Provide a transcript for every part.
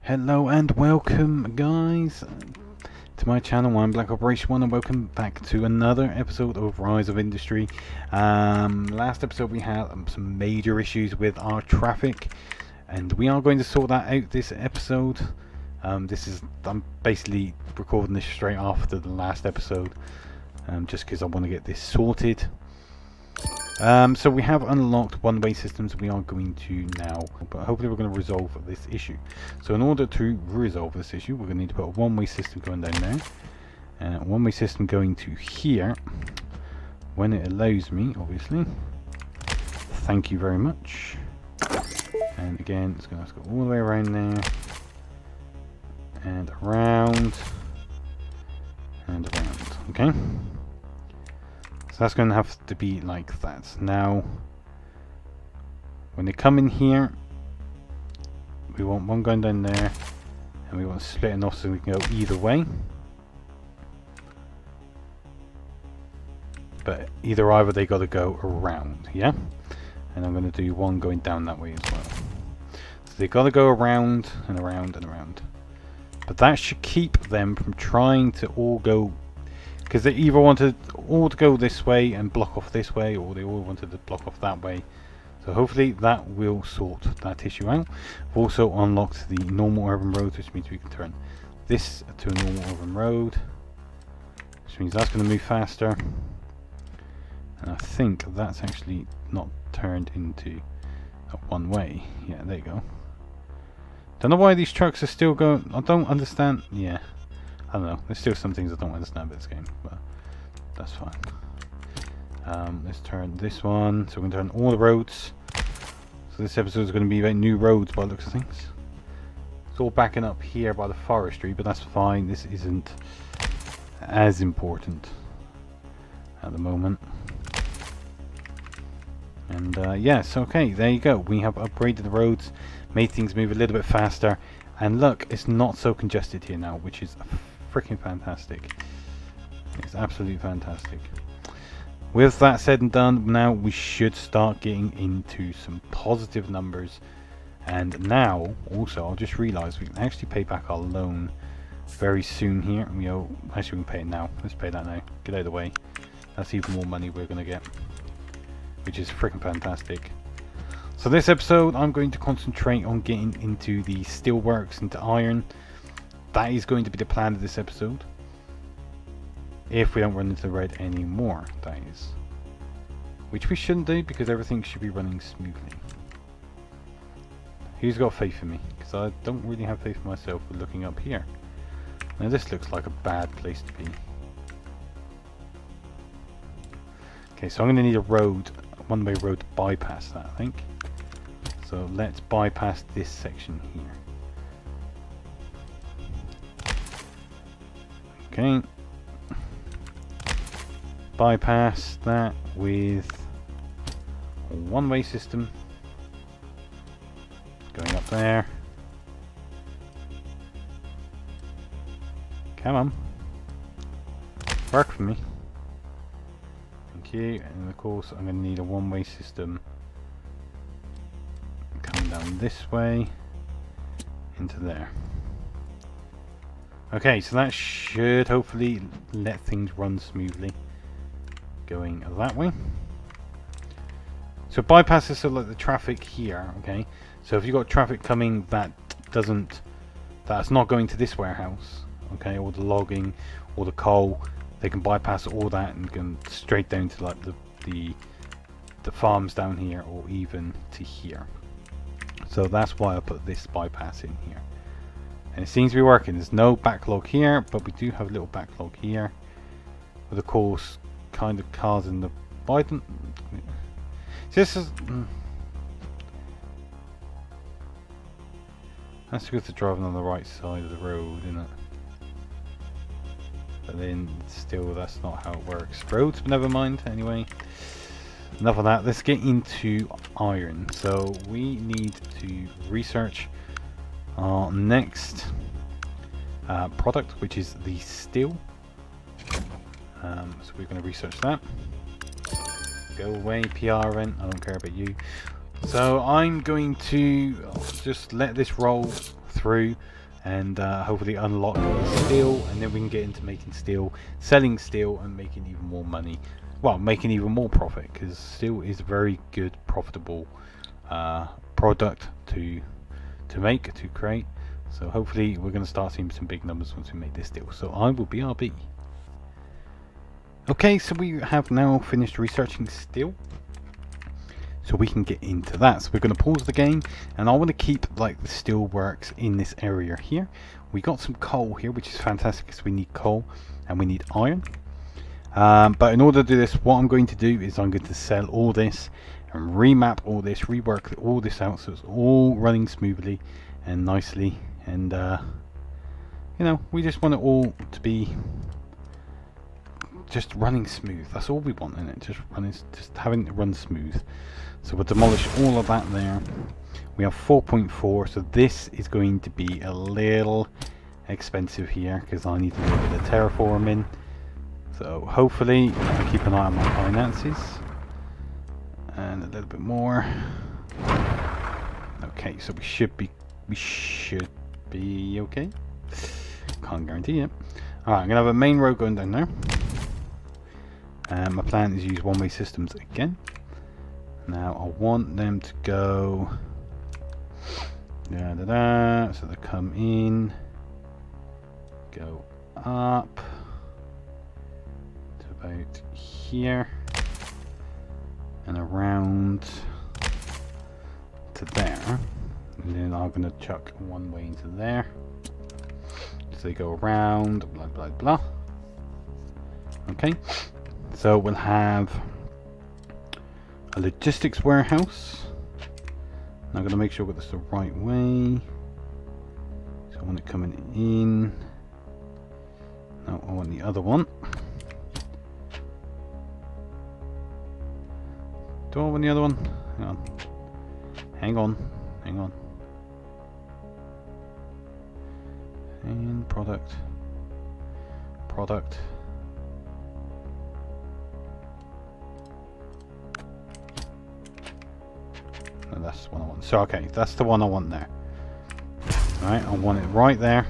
Hello and welcome guys to my channel. I'm Black Operation 1 and welcome back to another episode of Rise of Industry. Last episode we had some major issues with our traffic and we are going to sort that out this episode. I'm basically recording this straight after the last episode just because I want to get this sorted. So we have unlocked one-way systems. We are going to now, but hopefully we're going to resolve this issue. So in order to resolve this issue, we're going to need to put a one-way system going down there, and a one-way system going to here, when it allows me, obviously. Thank you very much. And again, it's going to have to go all the way around there, and around, and around. Okay. So that's going to have to be like that. Now, when they come in here, we want one going down there, and we want to split it off so we can go either way. But either they got to go around, yeah? And I'm going to do one going down that way as well. So they got to go around and around and around. But that should keep them from trying to all go, because they either wanted all to go this way and block off this way, or they all wanted to block off that way. So hopefully that will sort that issue out. We've also unlocked the normal urban roads, which means we can turn this to a normal urban road, which means that's going to move faster. And I think that's actually not turned into a one way. Yeah, there you go. Don't know why these trucks are still going. I don't understand. Yeah, I don't know. There's still some things I don't understand about this game, but that's fine. Let's turn this one. So we're going to turn all the roads. So this episode is going to be about new roads by the looks of things. It's all backing up here by the forestry, but that's fine. This isn't as important at the moment. And yes, okay, there you go. We have upgraded the roads, made things move a little bit faster, and look, it's not so congested here now, which is freaking fantastic. It's absolutely fantastic. With that said and done, now we should start getting into some positive numbers. And now, also, I'll just realised we can actually pay back our loan very soon here. Actually, we can pay it now. Let's pay that now. Get out of the way. That's even more money we're going to get, which is freaking fantastic. So this episode, I'm going to concentrate on getting into the steelworks, into iron. That is going to be the plan of this episode. If we don't run into the red anymore, that is. Which we shouldn't do, because everything should be running smoothly. Who's got faith in me? Because I don't really have faith in myself with looking up here. Now this looks like a bad place to be. Okay, so I'm going to need a road, a one-way road to bypass that, I think. So let's bypass this section here. Okay. Bypass that with a one-way system going up there. Come on. Work for me. Thank you. And of course I'm going to need a one-way system coming down this way into there. Okay, so that should hopefully let things run smoothly going that way. So bypasses are like the traffic here, okay? So if you've got traffic coming that's not going to this warehouse, okay, or the logging or the coal, they can bypass all that and go straight down to like the farms down here, or even to here. So that's why I put this bypass in here. And it seems to be working. There's no backlog here, but we do have a little backlog here. With of course kind of cars in the Biden. This is that's because they're driving on the right side of the road, isn't it? But then still, that's not how it works. Roads, but never mind. Anyway, enough of that. Let's get into iron. So we need to research our next product, which is the steel. So we're going to research that. Go away, PRN. I don't care about you. So I'm going to just let this roll through and hopefully unlock steel, and then we can get into making steel, selling steel, and making even more money. Well, making even more profit, because steel is a very good, profitable product to create. So hopefully we're going to start seeing some big numbers once we make this steel. So I will BRB. Okay, so we have now finished researching steel, so we can get into that. So we're going to pause the game, and I want to keep like the steel works in this area here. We got some coal here, which is fantastic because we need coal and we need iron. But in order to do this, what I'm going to do is I'm going to sell all this and remap all this, rework all this out so it's all running smoothly and nicely. And you know, we just want it all to be just running smooth. That's all we want in it. Just having it run smooth. So we'll demolish all of that there. We have 4.4, so this is going to be a little expensive here because I need to do a bit of terraforming. So hopefully I'll keep an eye on my finances and a little bit more. Okay, so we should be okay. Can't guarantee it. Alright, I'm gonna have a main road going down there. My plan is to use one-way systems again. Now I want them to go so they come in, go up to about here and around to there, and then I'm going to chuck one way into there so they go around, blah blah blah. Okay, so we'll have a logistics warehouse. I'm going to make sure I got this the right way. So I want it coming in. No, I want the other one. Do I want the other one? Hang on. And product. No, that's the one I want. So okay, that's the one I want there. Alright, I want it right there.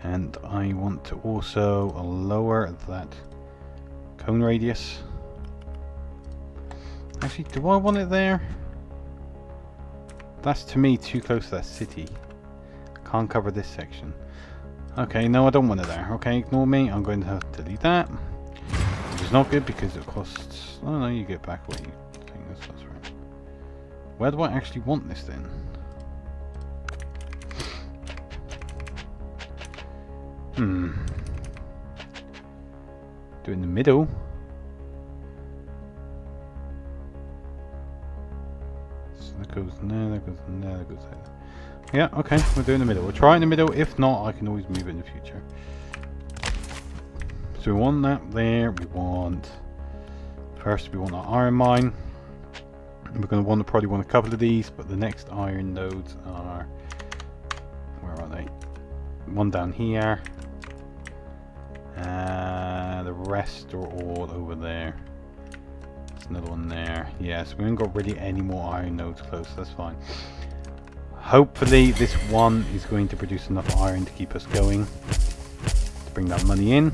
And I want to also lower that cone radius. Actually, do I want it there? That's to me too close to that city. I can't cover this section. Okay, no, I don't want it there. Okay, ignore me. I'm going to have to delete that. Which is not good because it costs... Oh no, you get back what you think. That's right. Where do I actually want this then? Do it in the middle. So that goes there, that goes there, that goes there. Yeah, okay, we'll do it in the middle. We'll try it in the middle. If not, I can always move it in the future. So we want that there. We want... First, we want our iron mine. We're going to probably want a couple of these, but the next iron nodes are... Where are they? One down here. The rest are all over there. There's another one there. Yeah, so we haven't got really any more iron nodes close, so that's fine. Hopefully this one is going to produce enough iron to keep us going, to bring that money in.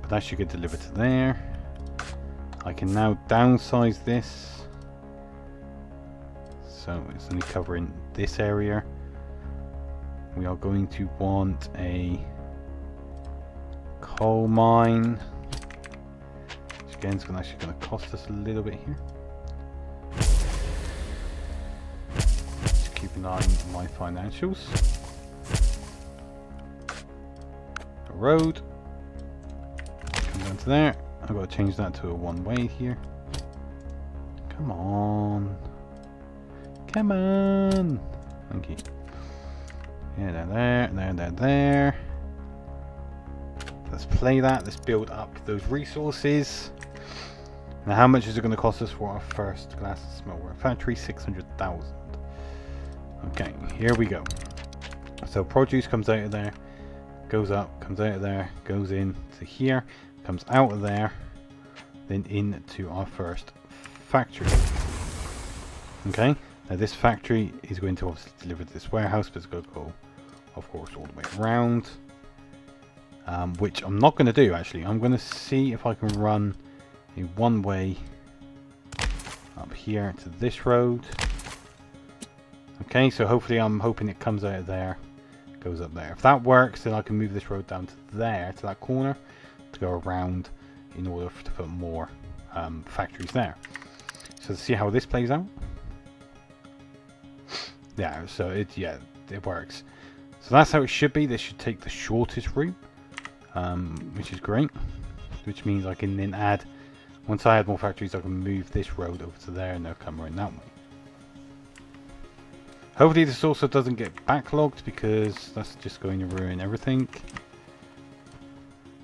But that should get delivered to there. I can now downsize this. So it's only covering this area. We are going to want a coal mine, which again is actually going to cost us a little bit here. Just keep an eye on my financials. A road. Come down to there. I've got to change that to a one-way here. Come on. Come on. Thank you. Yeah, there. Let's play that. Let's build up those resources. Now, how much is it going to cost us for our first glass and smelter factory? 600,000. Okay, here we go. So produce comes out of there, goes up, comes out of there, goes in to here, comes out of there, then into our first factory. Okay, Now this factory is going to obviously deliver to this warehouse, but it's going to go, of course, all the way around. Which I'm not going to do actually. I'm going to see if I can run a one-way up here to this road. Okay, so hopefully I'm hoping it comes out of there, goes up there. If that works, then I can move this road down to there, to that corner, to go around in order to put more factories there. So let's see how this plays out. Yeah, so it works. So that's how it should be. This should take the shortest route, which is great. Which means I can then add, once I add more factories, I can move this road over to there and they'll come around that way. Hopefully this also doesn't get backlogged, because that's just going to ruin everything.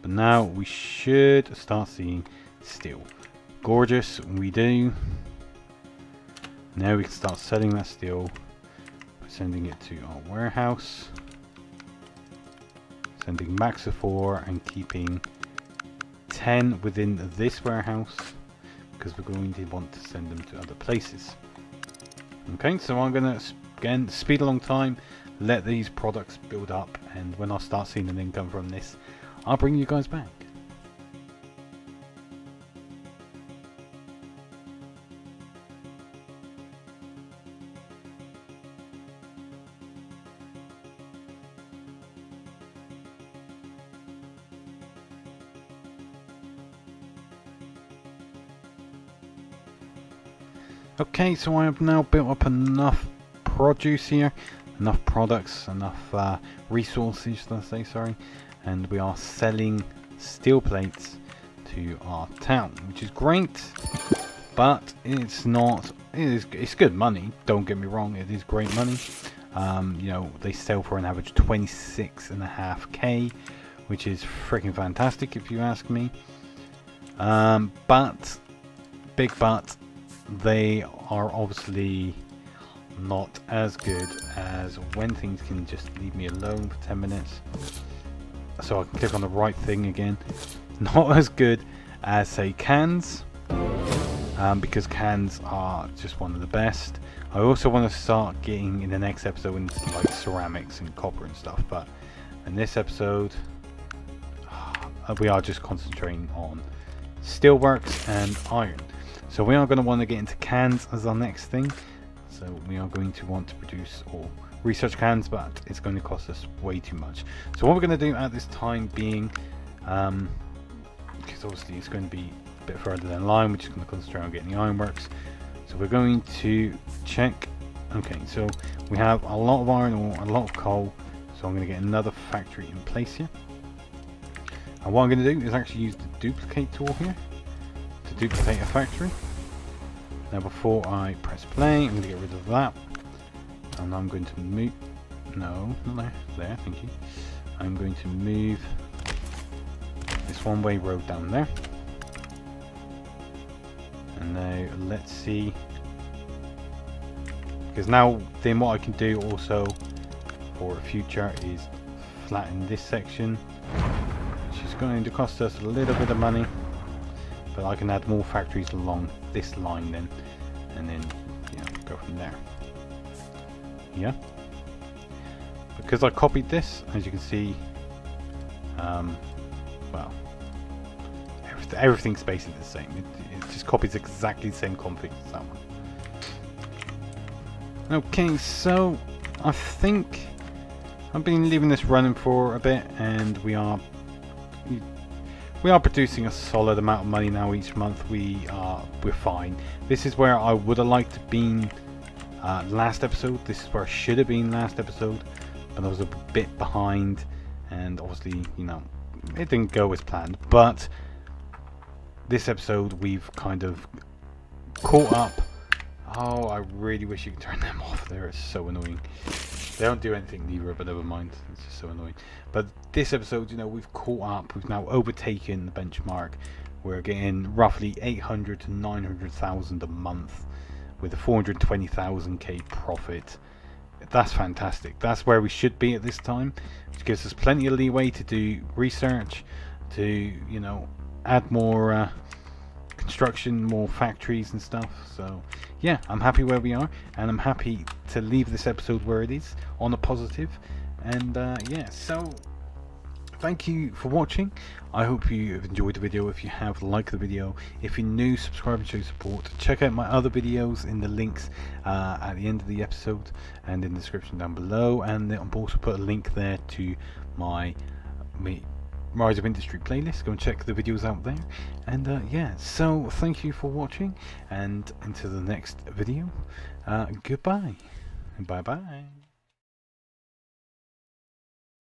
But now we should start seeing steel. Gorgeous, we do. Now we can start selling that steel by sending it to our warehouse. Sending max of 4 and keeping 10 within this warehouse, because we're going to want to send them to other places. Okay, so I'm going to again speed along time, let these products build up, and when I start seeing an income from this, I'll bring you guys back. Okay, so I have now built up enough produce here, enough products, enough resources, should I say, sorry, and we are selling steel plates to our town, which is great, but it's not, it's good money, don't get me wrong, it is great money. You know, they sell for an average 26.5k, which is freaking fantastic if you ask me. But, big but, they are obviously not as good as when things can just leave me alone for 10 minutes. So I can click on the right thing again. Not as good as, say, cans, because cans are just one of the best. I also want to start getting in the next episode into like ceramics and copper and stuff, but in this episode we are just concentrating on steelworks and iron. So we are going to want to get into cans as our next thing. So we are going to want to produce or research cans, but it's going to cost us way too much. So what we're going to do at this time being, because obviously it's going to be a bit further down the line, we're just going to concentrate on getting the ironworks. So we're going to check. Okay, so we have a lot of iron ore, a lot of coal. So I'm going to get another factory in place here. And what I'm going to do is actually use the duplicate tool here to duplicate a factory. Now before I press play, I'm going to get rid of that, and I'm going to move, no, not there, there, thank you. I'm going to move this one-way road down there. And now let's see, because now then what I can do also for the future is flatten this section, which is going to cost us a little bit of money. But I can add more factories along this line then, and then go from there. Yeah. Because I copied this, as you can see, well, everything's basically the same. It just copies exactly the same config as that one. Okay, so I think I've been leaving this running for a bit, and we are producing a solid amount of money now each month. We're fine. This is where I would have liked to been last episode. This is where I should have been last episode, but I was a bit behind, and obviously, it didn't go as planned. But this episode, we've kind of caught up. Oh, I really wish you could turn them off. They're so annoying. They don't do anything neither, but never mind. It's just so annoying. But this episode, we've caught up. We've now overtaken the benchmark. We're getting roughly 800 to 900,000 a month with a 420,000k profit. That's fantastic. That's where we should be at this time, which gives us plenty of leeway to do research, to add more construction, more factories and stuff. So yeah, I'm happy where we are, and I'm happy to leave this episode where it is, on a positive. And yeah, so thank you for watching. I hope you have enjoyed the video. If you have, like the video. If you're new, subscribe and show support. Check out my other videos in the links at the end of the episode and in the description down below. And I've also put a link there to my Rise of Industry playlist. Go and check the videos out there. And yeah, so thank you for watching, and until the next video, goodbye and bye bye.